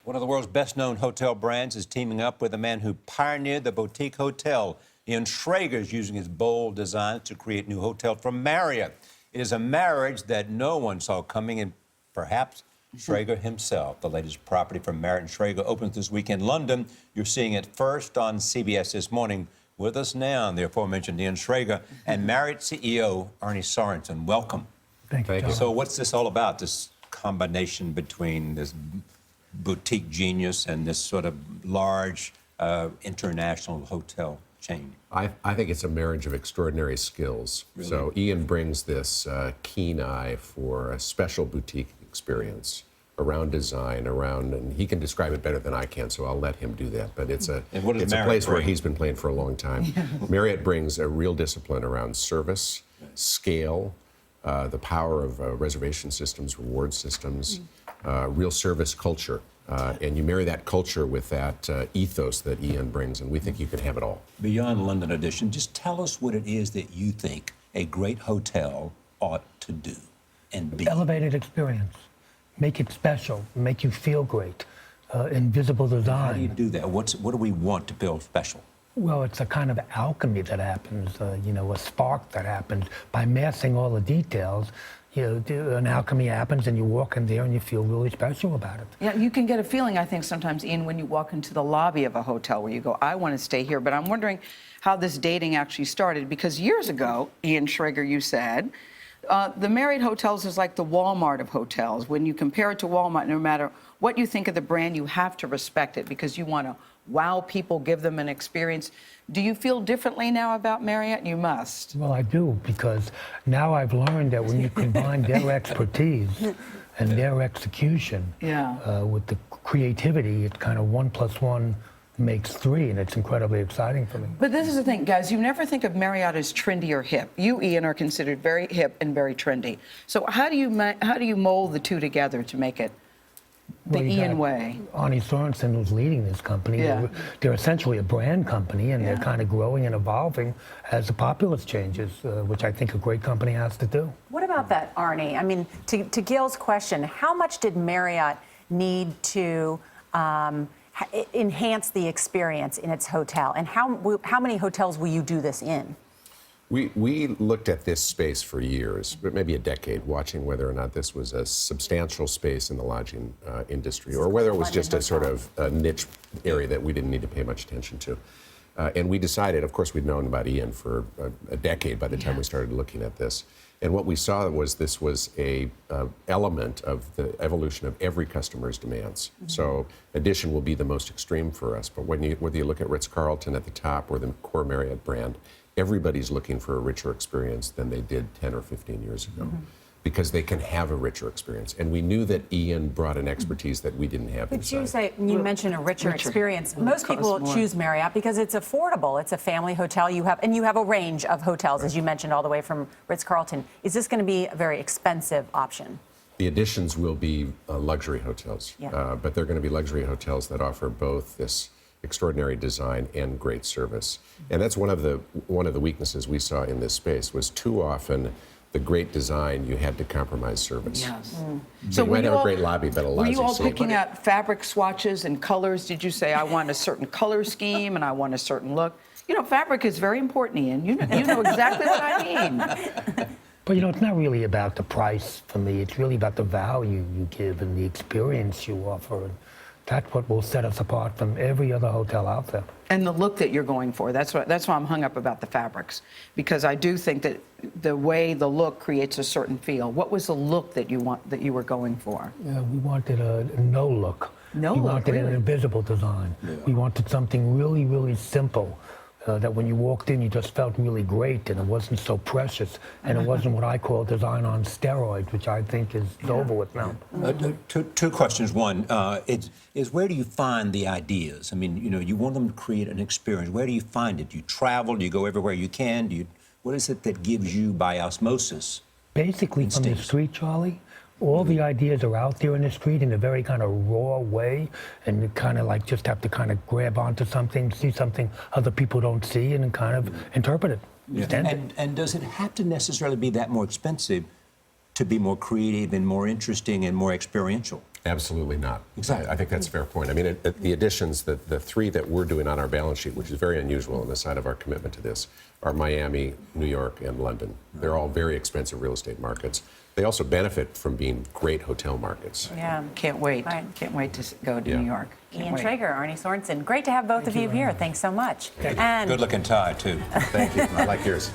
One of the world's best-known hotel brands is teaming up with a man who pioneered the boutique hotel. Schrager is using his bold design to create new hotel from Marriott. It is a marriage that no one saw coming, and perhaps Schrager himself. The latest property from Marriott and Schrager opens this week in London. You're seeing it first on CBS This Morning. With us now, the aforementioned Schrager and Marriott CEO Arnie Sorenson. Welcome. Thank you. So what's this all about, this combination between this boutique genius and this sort of large international hotel chain? I think it's a marriage of extraordinary skills. Really? So Ian brings this keen eye for a special boutique experience around design, and he can describe it better than I can, so I'll let him do that. But it's a place where he's been playing for a long time. Marriott brings a real discipline around service, scale, the power of reservation systems, reward systems, real service culture. And you marry that culture with that ethos that Ian brings, and we think you can have it all. Beyond London edition, just tell us what it is that you think a great hotel ought to do and be. Elevated experience. Make it special. Make you feel great. Invisible design. How do you do that? What do we want to build special? Well, it's a kind of alchemy that happens, a spark that happens by massing all the details. An alchemy happens, and you walk in there and you feel really special about it. Yeah, you can get a feeling, I think, sometimes, Ian, when you walk into the lobby of a hotel where you go, I want to stay here. But I'm wondering how this dating actually started, because years ago, Ian Schrager, you said, the Marriott Hotels is like the Walmart of hotels. When you compare it to Walmart, no matter what you think of the brand, you have to respect it because you want to wow people, give them an experience. Do you feel differently now about Marriott? You must. Well, I do, because now I've learned that when you combine their expertise and their execution with the creativity, it's kind of 1 + 1 makes 3, and it's incredibly exciting for me. But this is the thing, guys, you never think of Marriott as trendy or hip. You, Ian, are considered very hip and very trendy. So how do you mold the two together to make it the Ian way? Arnie Sorenson, who's leading this company. Yeah. They're essentially a brand company, and they're kind of growing and evolving as the populace changes, which I think a great company has to do. What about that, Arnie? I mean, to Gail's question, how much did Marriott need to enhance the experience in its hotel, and how many hotels will you do this in? We looked at this space for years, but maybe a decade, watching whether or not this was a substantial space in the lodging industry, or whether it was just a sort of a niche area that we didn't need to pay much attention to. And we decided, of course, we'd known about Ian for a decade by the time we started looking at this. And what we saw was this was a element of the evolution of every customer's demands. So addition will be the most extreme for us, but whether you look at Ritz-Carlton at the top or the core Marriott brand, everybody's looking for a richer experience than they did 10 or 15 years ago, because they can have a richer experience. And we knew that Ian brought an expertise that we didn't have inside. You mentioned a richer experience. Most people choose Marriott because it's affordable. It's a family hotel. You have a range of hotels, as you mentioned, all the way from Ritz-Carlton. Is this going to be a very expensive option? The additions will be luxury hotels, but they're going to be luxury hotels that offer both this extraordinary design and great service. And that's one of the weaknesses we saw in this space, was too often the great design, you had to compromise service. Yes. So you might have a great lobby, but a lousy Were you all seat. picking out fabric swatches and colors? Did you say, I want a certain color scheme and I want a certain look? You know, fabric is very important, Ian. You know exactly what I mean. But it's not really about the price for me. It's really about the value you give and the experience you offer. And that's what will set us apart from every other hotel out there. And the look that you're going for. That's why I'm hung up about the fabrics, because I do think that the way the look creates a certain feel. What was the look that you were going for? We wanted a no look. We wanted an invisible design. We wanted something really, really simple. That when you walked in, you just felt really great, and it wasn't so precious, and it wasn't what I call design on steroids, which I think is over with now. Two questions. One is where do you find the ideas? I mean, you want them to create an experience. Where do you find it? Do you travel? Do you go everywhere you can? What is it that gives you, by osmosis, basically instincts? From the street, Charlie. All the ideas are out there in the street in a very kind of raw way, and you kind of like just have to kind of grab onto something, see something other people don't see, and kind of interpret it. And does it have to necessarily be that more expensive to be more creative and more interesting and more experiential? Absolutely not. Exactly. I think that's a fair point. I mean, the additions, the three that we're doing on our balance sheet, which is very unusual on the side of our commitment to this, are Miami, New York, and London. They're all very expensive real estate markets. They also benefit from being great hotel markets. Yeah. Can't wait. Right. Can't wait to go to New York. Can't Ian wait. Schrager, Arnie Sorenson. Great to have both of you here. Thanks so much. And Good looking tie, too. Thank you. I like yours.